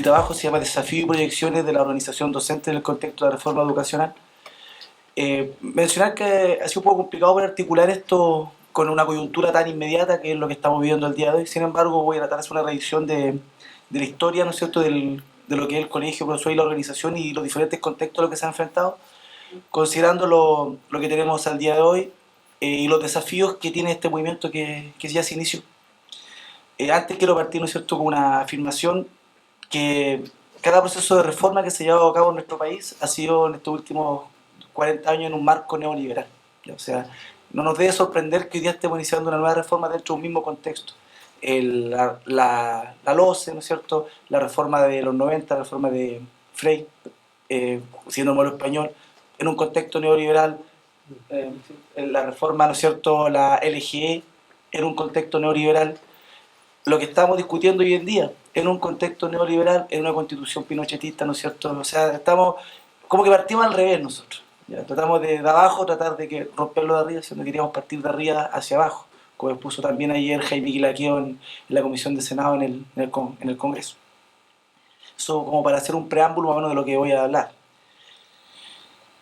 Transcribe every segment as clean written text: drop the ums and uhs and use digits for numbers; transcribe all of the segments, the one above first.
trabajo se llama Desafío y proyecciones de la organización docente en el contexto de la reforma educacional. Mencionar que ha sido un poco complicado poder articular esto con una coyuntura tan inmediata que es lo que estamos viviendo el día de hoy. Sin embargo, voy a tratar de hacer una revisión de la historia, ¿no es cierto?, de lo que es el colegio, profesor y la organización y los diferentes contextos a los que se han enfrentado, considerando lo que tenemos al día de hoy y los desafíos que tiene este movimiento que ya se inició. Antes quiero partir, ¿no es cierto?, con una afirmación que cada proceso de reforma que se ha llevado a cabo en nuestro país ha sido en estos últimos 40 años en un marco neoliberal. O sea, no nos debe sorprender que hoy día estemos iniciando una nueva reforma dentro de un mismo contexto. La LOCE, ¿no es cierto?, la reforma de los 90, la reforma de Frey, siendo modelo español, en un contexto neoliberal, la reforma, ¿no es cierto?, la LGE, en un contexto neoliberal, lo que estamos discutiendo hoy en día, en un contexto neoliberal, en una constitución pinochetista, ¿no es cierto? O sea, estamos como que partimos al revés nosotros. ¿Ya? Tratamos de abajo, tratar de romperlo de arriba, si no queríamos partir de arriba hacia abajo, como expuso también ayer Jaime Quilaqueo en la Comisión de Senado en el Congreso. Eso como para hacer un preámbulo más o menos de lo que voy a hablar.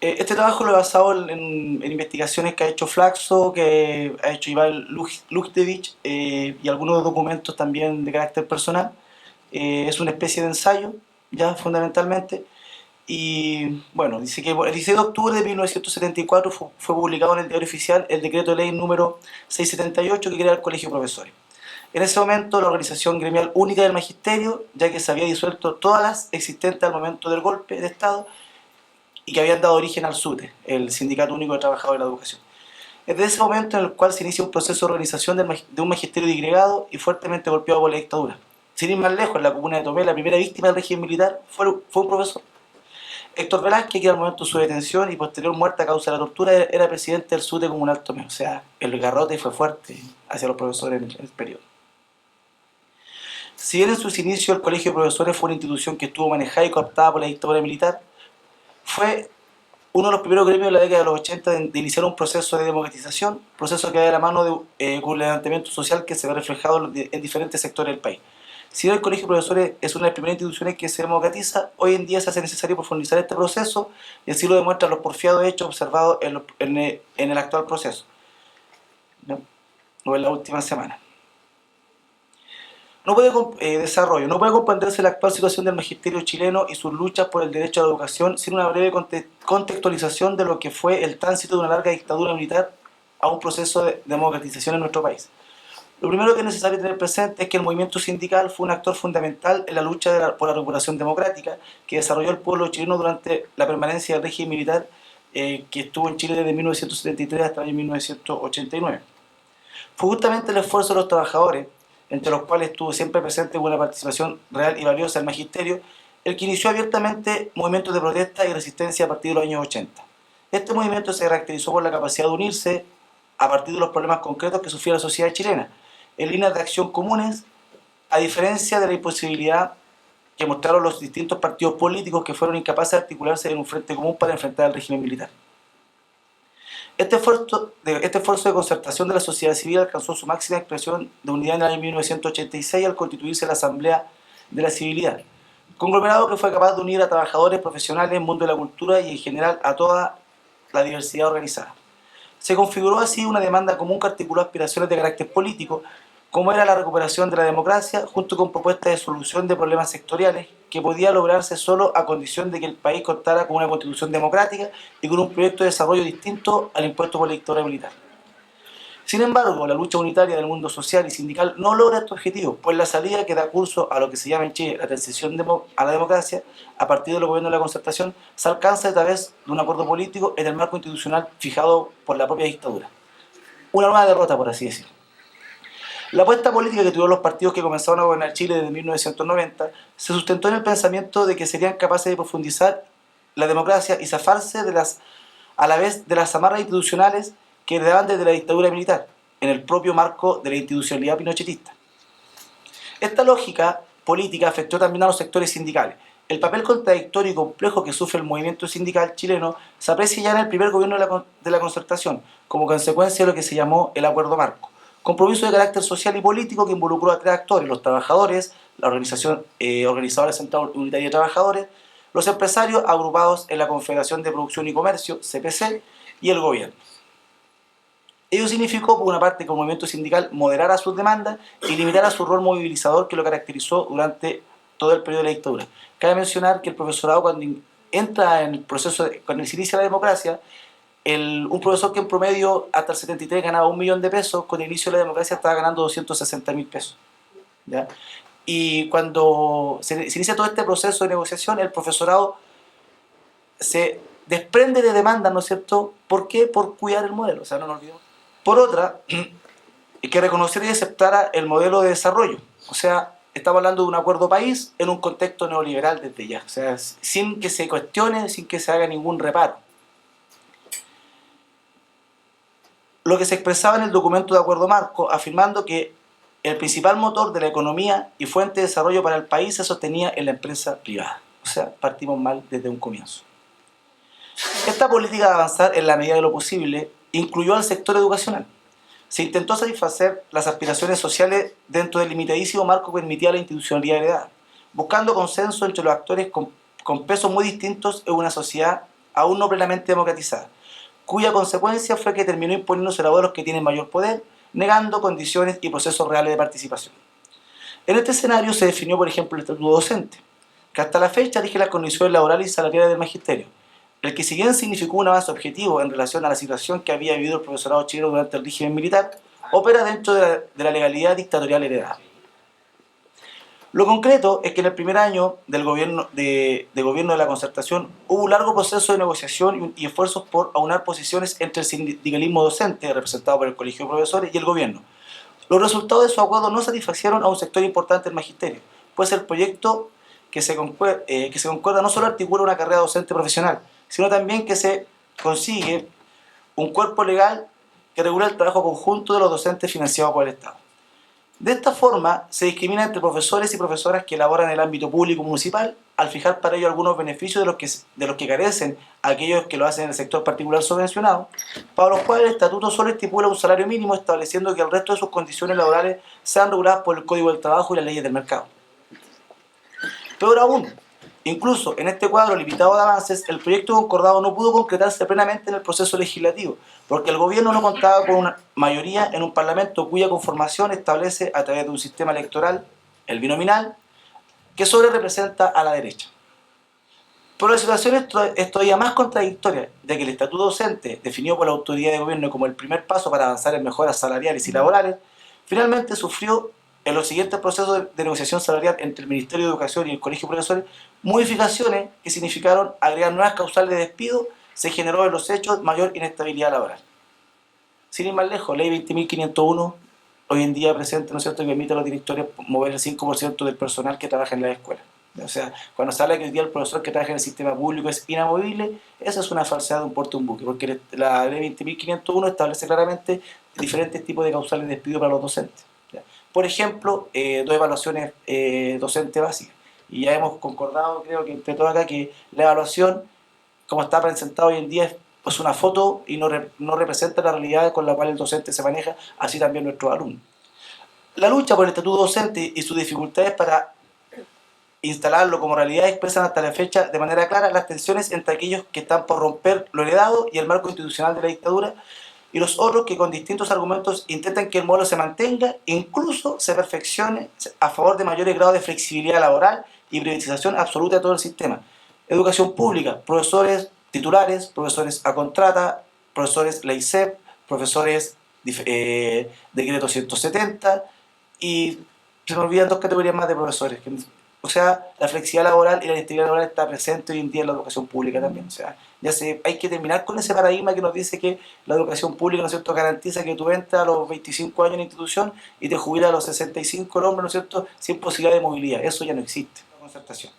Este trabajo lo he basado en investigaciones que ha hecho Flaxo, que ha hecho Iván Luchtevich y algunos documentos también de carácter personal. Es una especie de ensayo, ya fundamentalmente. Y bueno, dice que el 16 de octubre de 1974 fue publicado en el Diario Oficial el decreto de ley número 678 que crea el Colegio de Profesores. En ese momento la organización gremial única del magisterio, ya que se había disuelto todas las existentes al momento del golpe de Estado, y que habían dado origen al SUTE, el Sindicato Único de Trabajadores de la Educación. Es de ese momento en el cual se inicia un proceso de organización de un magisterio disgregado y fuertemente golpeado por la dictadura. Sin ir más lejos, en la comuna de Tomé, la primera víctima del régimen militar fue un profesor. Héctor Velázquez, que al momento de su detención y posterior muerte a causa de la tortura, era presidente del SUTE comunal Tomé. O sea, el garrote fue fuerte hacia los profesores en el periodo. Si bien en sus inicios el Colegio de Profesores fue una institución que estuvo manejada y cooptada por la dictadura militar, fue uno de los primeros gremios de la década de los 80 de iniciar un proceso de democratización, proceso que va de la mano con un levantamiento social que se ve reflejado en diferentes sectores del país. Si bien el Colegio de Profesores es una de las primeras instituciones que se democratiza, hoy en día se hace necesario profundizar este proceso y así lo demuestran los porfiados hechos observados en el actual proceso, ¿no?, o en la última semana. No puede comprenderse la actual situación del magisterio chileno y sus luchas por el derecho a la educación sin una breve contextualización de lo que fue el tránsito de una larga dictadura militar a un proceso de democratización en nuestro país. Lo primero que es necesario tener presente es que el movimiento sindical fue un actor fundamental en la lucha por la recuperación democrática que desarrolló el pueblo chileno durante la permanencia del régimen militar que estuvo en Chile desde 1973 hasta el año 1989. Fue justamente el esfuerzo de los trabajadores, entre los cuales estuvo siempre presente una participación real y valiosa del magisterio, el que inició abiertamente movimientos de protesta y resistencia a partir de los años 80. Este movimiento se caracterizó por la capacidad de unirse a partir de los problemas concretos que sufría la sociedad chilena, en líneas de acción comunes, a diferencia de la imposibilidad que mostraron los distintos partidos políticos que fueron incapaces de articularse en un frente común para enfrentar al régimen militar. Este esfuerzo de concertación de la sociedad civil alcanzó su máxima expresión de unidad en el año 1986 al constituirse la Asamblea de la Civilidad, conglomerado que fue capaz de unir a trabajadores, profesionales, mundo de la cultura y en general a toda la diversidad organizada. Se configuró así una demanda común que articuló aspiraciones de carácter político, como era la recuperación de la democracia, junto con propuestas de solución de problemas sectoriales, que podía lograrse solo a condición de que el país contara con una constitución democrática y con un proyecto de desarrollo distinto al impuesto por la dictadura militar. Sin embargo, la lucha unitaria del mundo social y sindical no logra estos objetivos, pues la salida que da curso a lo que se llama en Chile la transición a la democracia, a partir de los gobiernos de la concertación, se alcanza a través de un acuerdo político en el marco institucional fijado por la propia dictadura. Una nueva derrota, por así decirlo. La apuesta política que tuvieron los partidos que comenzaron a gobernar Chile desde 1990 se sustentó en el pensamiento de que serían capaces de profundizar la democracia y zafarse a la vez de las amarras institucionales que heredaban desde la dictadura militar, en el propio marco de la institucionalidad pinochetista. Esta lógica política afectó también a los sectores sindicales. El papel contradictorio y complejo que sufre el movimiento sindical chileno se aprecia ya en el primer gobierno de la concertación, como consecuencia de lo que se llamó el Acuerdo Marco. Compromiso de carácter social y político que involucró a tres actores: los trabajadores, la organización organizadora central unitaria de trabajadores, los empresarios agrupados en la Confederación de Producción y Comercio, CPC, y el gobierno. Ello significó, por una parte, que el movimiento sindical moderara sus demandas y limitara su rol movilizador que lo caracterizó durante todo el periodo de la dictadura. Cabe mencionar que el profesorado, cuando entra en el proceso, cuando se inicia la democracia, un profesor que en promedio hasta el 73 ganaba 1 millón de pesos, con el inicio de la democracia estaba ganando 260.000 pesos. ¿Ya? Y cuando se inicia todo este proceso de negociación, el profesorado se desprende de demandas, ¿no es cierto? ¿Por qué? Por cuidar el modelo, o sea, no nos olvidemos. Por otra, que reconociera y aceptara el modelo de desarrollo. O sea, estamos hablando de un acuerdo país en un contexto neoliberal desde ya. O sea, sin que se cuestione, sin que se haga ningún reparo. Lo que se expresaba en el documento de acuerdo marco, afirmando que el principal motor de la economía y fuente de desarrollo para el país se sostenía en la empresa privada. O sea, partimos mal desde un comienzo. Esta política de avanzar en la medida de lo posible incluyó al sector educacional. Se intentó satisfacer las aspiraciones sociales dentro del limitadísimo marco que permitía la institucionalidad heredada, buscando consenso entre los actores con pesos muy distintos en una sociedad aún no plenamente democratizada, cuya consecuencia fue que terminó imponiéndose la voz de los que tienen mayor poder, negando condiciones y procesos reales de participación. En este escenario se definió, por ejemplo, el estatuto docente, que hasta la fecha rige las condiciones laborales y salariales del magisterio, el que si bien significó un avance objetivo en relación a la situación que había vivido el profesorado chileno durante el régimen militar, opera dentro de la legalidad dictatorial heredada. Lo concreto es que en el primer año del gobierno de la concertación hubo un largo proceso de negociación y esfuerzos por aunar posiciones entre el sindicalismo docente, representado por el Colegio de Profesores, y el gobierno. Los resultados de su acuerdo no satisfacieron a un sector importante del magisterio, pues el proyecto que se concuerda no solo articula una carrera docente profesional, sino también que se consigue un cuerpo legal que regula el trabajo conjunto de los docentes financiados por el Estado. De esta forma, se discrimina entre profesores y profesoras que laboran en el ámbito público municipal, al fijar para ello algunos beneficios de los que carecen aquellos que lo hacen en el sector particular subvencionado, para los cuales el estatuto solo estipula un salario mínimo, estableciendo que el resto de sus condiciones laborales sean reguladas por el Código del Trabajo y las leyes del mercado. Peor aún, incluso en este cuadro limitado de avances, el proyecto concordado no pudo concretarse plenamente en el proceso legislativo, porque el gobierno no contaba con una mayoría en un parlamento cuya conformación establece a través de un sistema electoral, el binominal, que sobre representa a la derecha. Pero la situación es todavía más contradictoria, de que el estatuto docente, definido por la autoridad de gobierno como el primer paso para avanzar en mejoras salariales y laborales, finalmente sufrió en los siguientes procesos de negociación salarial entre el Ministerio de Educación y el Colegio de Profesores modificaciones que significaron agregar nuevas causales de despido. Se generó en los hechos mayor inestabilidad laboral. Sin ir más lejos, ley 20.501 hoy en día presente, ¿no es cierto?, que permite a los directores mover el 5% del personal que trabaja en la escuela. O sea, cuando se habla que hoy día el profesor que trabaja en el sistema público es inamovible, esa es una falsedad de un porte un buque, porque la ley 20.501 establece claramente diferentes tipos de causales de despido para los docentes. Por ejemplo, 2 evaluaciones docentes básicas. Y ya hemos concordado, creo que entre todos acá, que la evaluación, como está presentada hoy en día, es pues una foto y no representa la realidad con la cual el docente se maneja, así también nuestros alumnos. La lucha por el estatuto docente y sus dificultades para instalarlo como realidad expresan hasta la fecha de manera clara las tensiones entre aquellos que están por romper lo heredado y el marco institucional de la dictadura, y los otros que con distintos argumentos intentan que el modelo se mantenga, incluso se perfeccione a favor de mayores grados de flexibilidad laboral y privatización absoluta de todo el sistema. Educación pública, profesores titulares, profesores a contrata, profesores ley SEP, profesores decreto 170, y se me olvidan 2 categorías más de profesores. O sea, la flexibilidad laboral y la inestabilidad laboral está presente hoy en día en la educación pública también. O sea, hay que terminar con ese paradigma que nos dice que la educación pública, ¿no es cierto?, garantiza que tú entras a los 25 años en la institución y te jubilas a los 65 el hombre, ¿no es cierto?, sin posibilidad de movilidad. Eso ya no existe, la concertación.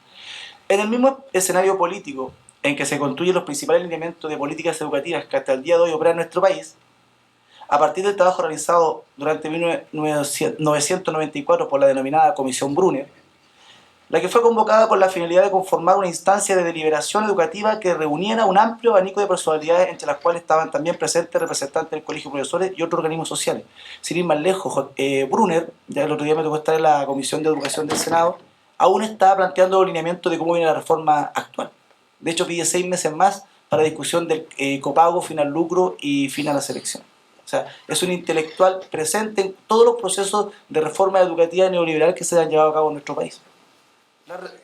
En el mismo escenario político en que se construyen los principales lineamientos de políticas educativas que hasta el día de hoy operan en nuestro país, a partir del trabajo realizado durante 1994 por la denominada Comisión Brunner, la que fue convocada con la finalidad de conformar una instancia de deliberación educativa que reuniera un amplio abanico de personalidades, entre las cuales estaban también presentes representantes del Colegio de Profesores y otros organismos sociales. Sin ir más lejos, Brunner, ya el otro día me tocó estar en la Comisión de Educación del Senado, aún está planteando los lineamientos de cómo viene la reforma actual. De hecho, pide 6 meses más para discusión del copago, fin al lucro y fin a la selección. O sea, es un intelectual presente en todos los procesos de reforma educativa neoliberal que se han llevado a cabo en nuestro país.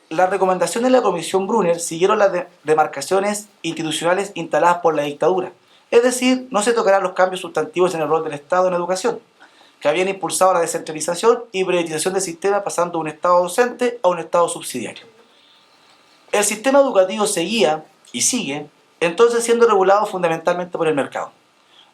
Las recomendaciones de la Comisión Brunner siguieron las demarcaciones institucionales instaladas por la dictadura. Es decir, no se tocarán los cambios sustantivos en el rol del Estado en educación, que habían impulsado la descentralización y privatización del sistema, pasando de un Estado docente a un Estado subsidiario. El sistema educativo seguía, y sigue, entonces siendo regulado fundamentalmente por el mercado.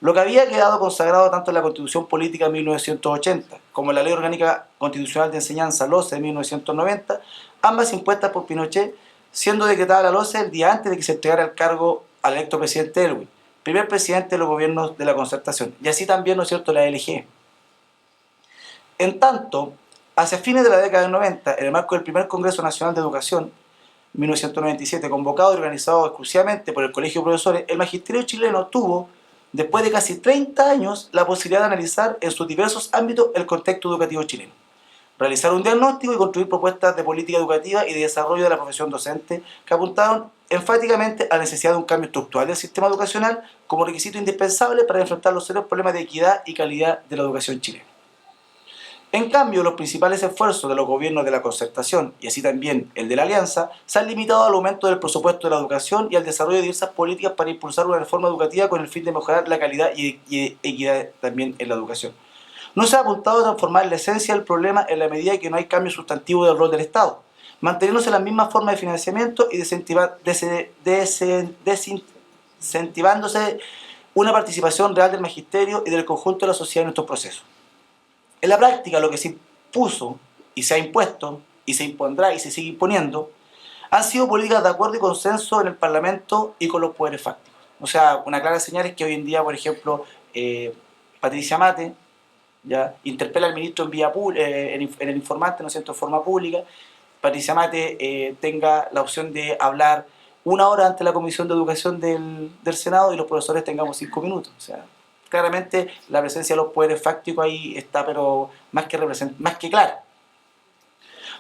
Lo que había quedado consagrado tanto en la Constitución Política de 1980 como en la Ley Orgánica Constitucional de Enseñanza, LOCE, de 1990, ambas impuestas por Pinochet, siendo decretada la LOCE el día antes de que se entregara el cargo al electo presidente Elwin, primer presidente de los gobiernos de la Concertación, y así también, ¿no es cierto?, la LG. En tanto, hacia fines de la década del 90, en el marco del primer Congreso Nacional de Educación, 1997, convocado y organizado exclusivamente por el Colegio de Profesores, el magisterio chileno tuvo, después de casi 30 años, la posibilidad de analizar en sus diversos ámbitos el contexto educativo chileno, realizar un diagnóstico y construir propuestas de política educativa y de desarrollo de la profesión docente que apuntaron enfáticamente a la necesidad de un cambio estructural del sistema educacional como requisito indispensable para enfrentar los serios problemas de equidad y calidad de la educación chilena. En cambio, los principales esfuerzos de los gobiernos de la Concertación, y así también el de la Alianza, se han limitado al aumento del presupuesto de la educación y al desarrollo de diversas políticas para impulsar una reforma educativa con el fin de mejorar la calidad y equidad también en la educación. No se ha apuntado a transformar la esencia del problema en la medida que no hay cambio sustantivo del rol del Estado, manteniéndose la misma forma de financiamiento y desincentivándose una participación real del magisterio y del conjunto de la sociedad en estos procesos. En la práctica, lo que se impuso y se ha impuesto y se impondrá y se sigue imponiendo han sido políticas de acuerdo y consenso en el Parlamento y con los poderes fácticos. O sea, una clara señal es que hoy en día, por ejemplo, Patricia Mate ya interpela al ministro en vía en el informante, ¿no es cierto?, en forma pública. Patricia Mate tenga la opción de hablar 1 hora ante la Comisión de Educación del Senado y los profesores tengamos 5 minutos. O sea, claramente la presencia de los poderes fácticos ahí está, pero más que clara.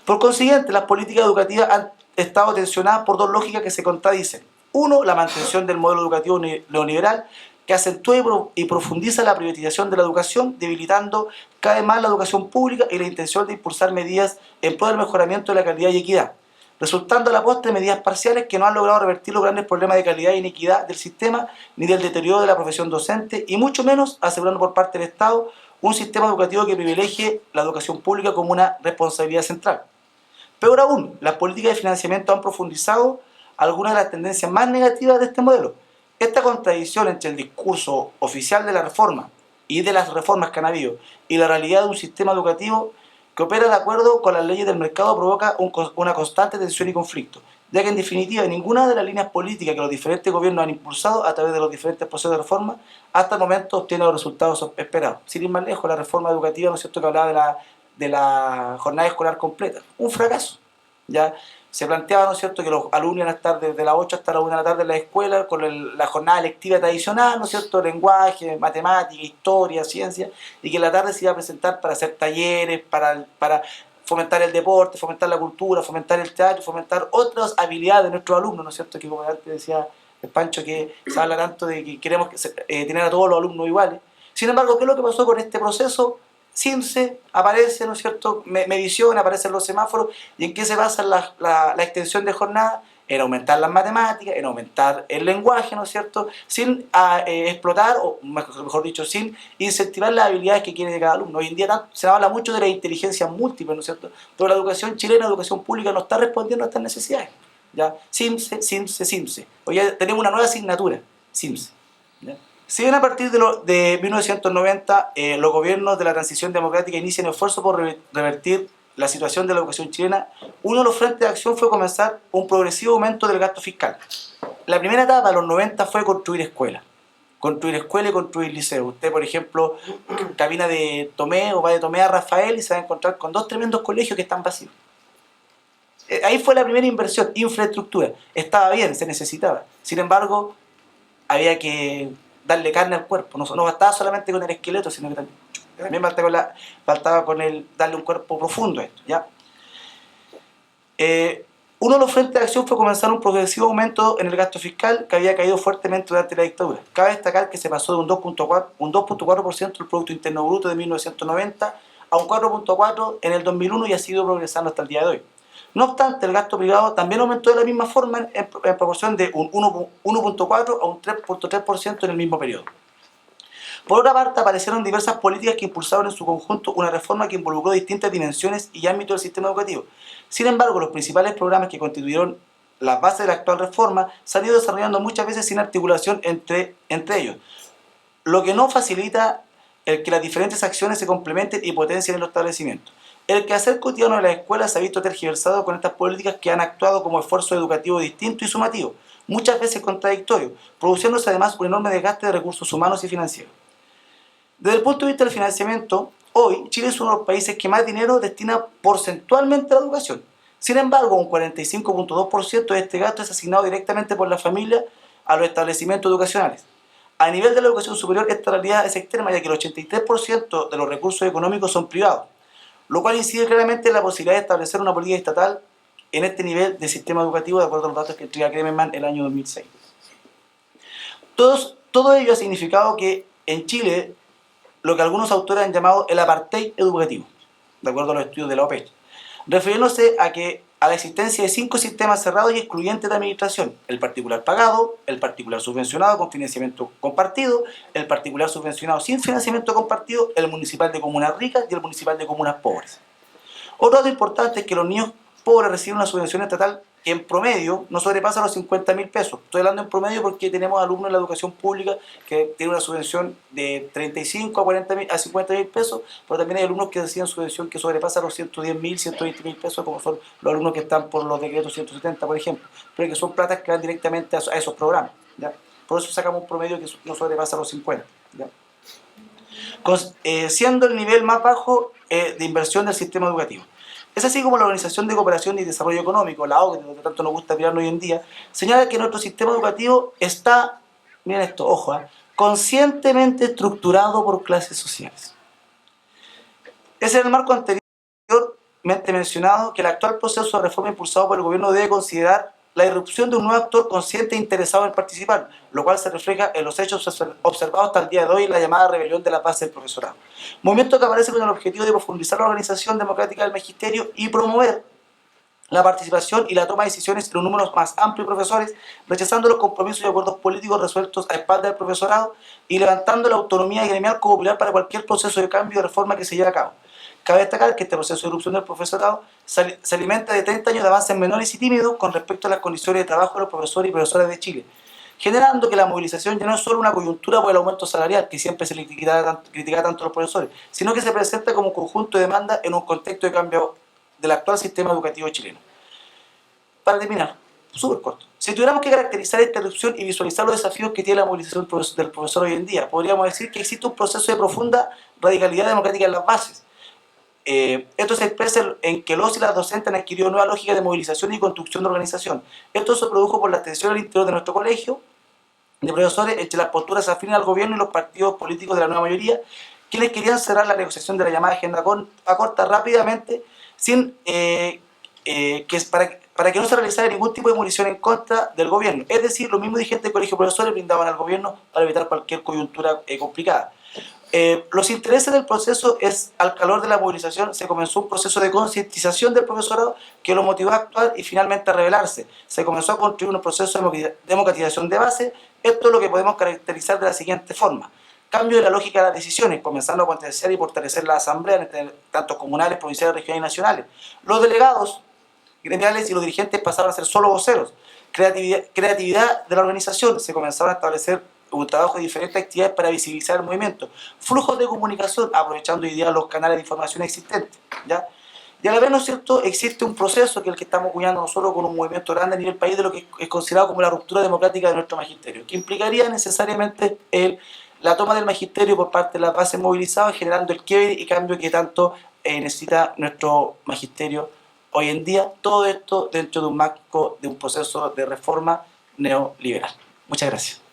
Por consiguiente, las políticas educativas han estado tensionadas por dos lógicas que se contradicen. Uno, la mantención del modelo educativo neoliberal, que acentúa y profundiza la privatización de la educación, debilitando cada vez más la educación pública, y la intención de impulsar medidas en pro del mejoramiento de la calidad y equidad, resultando a la postre medidas parciales que no han logrado revertir los grandes problemas de calidad e inequidad del sistema, ni del deterioro de la profesión docente, y mucho menos asegurando por parte del Estado un sistema educativo que privilegie la educación pública como una responsabilidad central. Peor aún, las políticas de financiamiento han profundizado algunas de las tendencias más negativas de este modelo. Esta contradicción entre el discurso oficial de la reforma y de las reformas que han habido y la realidad de un sistema educativo que opera de acuerdo con las leyes del mercado provoca una constante tensión y conflicto, ya que en definitiva ninguna de las líneas políticas que los diferentes gobiernos han impulsado a través de los diferentes procesos de reforma hasta el momento obtiene los resultados esperados. Sin ir más lejos, la reforma educativa, ¿no es cierto?, que hablaba de la jornada escolar completa, un fracaso. Ya se planteaba, ¿no es cierto?, que los alumnos iban a estar desde las 8 hasta las 1 de la tarde en la escuela con la jornada lectiva tradicional, ¿no es cierto?, lenguaje, matemática, historia, ciencia, y que en la tarde se iba a presentar para hacer talleres, para fomentar el deporte, fomentar la cultura, fomentar el teatro, fomentar otras habilidades de nuestros alumnos, ¿no es cierto?, que como antes decía el Pancho, que se habla tanto de que queremos tener a todos los alumnos iguales. Sin embargo, ¿qué es lo que pasó con este proceso? CIMSE aparece, ¿no es cierto?, medición, aparecen los semáforos, y ¿en qué se basa la extensión de jornada? En aumentar las matemáticas, en aumentar el lenguaje, ¿no es cierto?, sin explotar, o mejor dicho, sin incentivar las habilidades que quiere cada alumno. Hoy en día se habla mucho de la inteligencia múltiple, ¿no es cierto?, pero la educación chilena, la educación pública, no está respondiendo a estas necesidades. ¿Ya? CIMSE, CIMSE, CIMSE. Hoy ya tenemos una nueva asignatura, CIMSE. ¿Ya? Si bien a partir de 1990 los gobiernos de la transición democrática inician esfuerzos por revertir la situación de la educación chilena, uno de los frentes de acción fue comenzar un progresivo aumento del gasto fiscal. La primera etapa de los 90 fue construir escuelas y construir liceos. Usted, por ejemplo, camina de Tomé o va de Tomé a Rafael y se va a encontrar con 2 tremendos colegios que están vacíos. Ahí fue la primera inversión, infraestructura. Estaba bien, se necesitaba. Sin embargo, había que darle carne al cuerpo. No bastaba solamente con el esqueleto, sino que también faltaba con darle un cuerpo profundo a esto, ¿ya? Uno de los frentes de acción fue comenzar un progresivo aumento en el gasto fiscal que había caído fuertemente durante la dictadura. Cabe destacar que se pasó de un 2.4% del Producto Interno Bruto de 1990 a un 4.4% en el 2001 y ha sido progresando hasta el día de hoy. No obstante, el gasto privado también aumentó de la misma forma en proporción de un 1.4% a un 3.3% en el mismo periodo. Por otra parte, aparecieron diversas políticas que impulsaron en su conjunto una reforma que involucró distintas dimensiones y ámbitos del sistema educativo. Sin embargo, los principales programas que constituyeron las bases de la actual reforma se han ido desarrollando muchas veces sin articulación entre ellos, lo que no facilita el que las diferentes acciones se complementen y potencien en los establecimientos. El quehacer cotidiano de las escuelas se ha visto tergiversado con estas políticas que han actuado como esfuerzo educativo distinto y sumativo, muchas veces contradictorio, produciéndose además un enorme desgaste de recursos humanos y financieros. Desde el punto de vista del financiamiento, hoy Chile es uno de los países que más dinero destina porcentualmente a la educación. Sin embargo, un 45.2% de este gasto es asignado directamente por la familia a los establecimientos educacionales. A nivel de la educación superior, esta realidad es extrema, ya que el 83% de los recursos económicos son privados, lo cual incide claramente en la posibilidad de establecer una política estatal en este nivel de sistema educativo, de acuerdo a los datos que entrega Kremerman el año 2006. Todo ello ha significado que en Chile lo que algunos autores han llamado el apartheid educativo, de acuerdo a los estudios de la OPEC, refiriéndose a la existencia de 5 sistemas cerrados y excluyentes de administración: el particular pagado, el particular subvencionado con financiamiento compartido, el particular subvencionado sin financiamiento compartido, el municipal de comunas ricas y el municipal de comunas pobres. Otro dato importante es que los niños pobres reciben una subvención estatal que en promedio no sobrepasa los 50.000 pesos. Estoy hablando en promedio porque tenemos alumnos en la educación pública que tienen una subvención de 35 a 40.000 a 50.000 pesos, pero también hay alumnos que reciben subvención que sobrepasa los 110.000, 120.000 pesos, como son los alumnos que están por los decretos 170, por ejemplo, pero que son platas que van directamente a esos programas, ¿ya? Por eso sacamos un promedio que no sobrepasa los 50, ¿ya? Siendo el nivel más bajo de inversión del sistema educativo. Es así como la Organización de Cooperación y Desarrollo Económico, la OCDE, donde tanto nos gusta mirarlo hoy en día, señala que nuestro sistema educativo está, miren esto, ojo, conscientemente estructurado por clases sociales. Es en el marco anteriormente mencionado que el actual proceso de reforma impulsado por el gobierno debe considerar la irrupción de un nuevo actor consciente e interesado en participar, lo cual se refleja en los hechos observados hasta el día de hoy en la llamada rebelión de la base del profesorado. Movimiento que aparece con el objetivo de profundizar la organización democrática del magisterio y promover la participación y la toma de decisiones en un número más amplio de profesores, rechazando los compromisos y acuerdos políticos resueltos a espaldas del profesorado y levantando la autonomía gremial como pilar para cualquier proceso de cambio y de reforma que se lleve a cabo. Cabe destacar que este proceso de irrupción del profesorado se alimenta de 30 años de avances menores y tímidos con respecto a las condiciones de trabajo de los profesores y profesoras de Chile, generando que la movilización ya no es solo una coyuntura por el aumento salarial, que siempre se le criticaba tanto a los profesores, sino que se presenta como un conjunto de demandas en un contexto de cambio del actual sistema educativo chileno. Para terminar, súper corto, si tuviéramos que caracterizar esta irrupción y visualizar los desafíos que tiene la movilización del profesor hoy en día, podríamos decir que existe un proceso de profunda radicalidad democrática en las bases. Esto se expresa en que los y las docentes han adquirido nueva lógica de movilización y construcción de organización. Esto se produjo por la tensión al interior de nuestro colegio de profesores entre las posturas afines al gobierno y los partidos políticos de la nueva mayoría, quienes querían cerrar la negociación de la llamada agenda corta rápidamente, para que no se realizara ningún tipo de munición en contra del gobierno. Es decir, los mismos dirigentes del colegio de profesores brindaban al gobierno para evitar cualquier coyuntura complicada. Los intereses del proceso es, al calor de la movilización, se comenzó un proceso de concientización del profesorado que lo motivó a actuar y finalmente a rebelarse. Se comenzó a construir un proceso de democratización de base. Esto es lo que podemos caracterizar de la siguiente forma: cambio de la lógica de las decisiones, comenzando a potenciar y fortalecer la asamblea, tanto comunales, provinciales, regionales y nacionales. Los delegados gremiales y los dirigentes pasaron a ser solo voceros. Creatividad de la organización, se comenzaron a establecer un trabajo de diferentes actividades para visibilizar el movimiento. Flujos de comunicación, aprovechando hoy día los canales de información existentes, ¿ya? Y a la vez, ¿no es cierto?, existe un proceso que es el que estamos acuñando nosotros con un movimiento grande a nivel país de lo que es considerado como la ruptura democrática de nuestro magisterio, que implicaría necesariamente la toma del magisterio por parte de las bases movilizadas, generando el quiebre y cambio que tanto necesita nuestro magisterio hoy en día, todo esto dentro de un marco de un proceso de reforma neoliberal. Muchas gracias.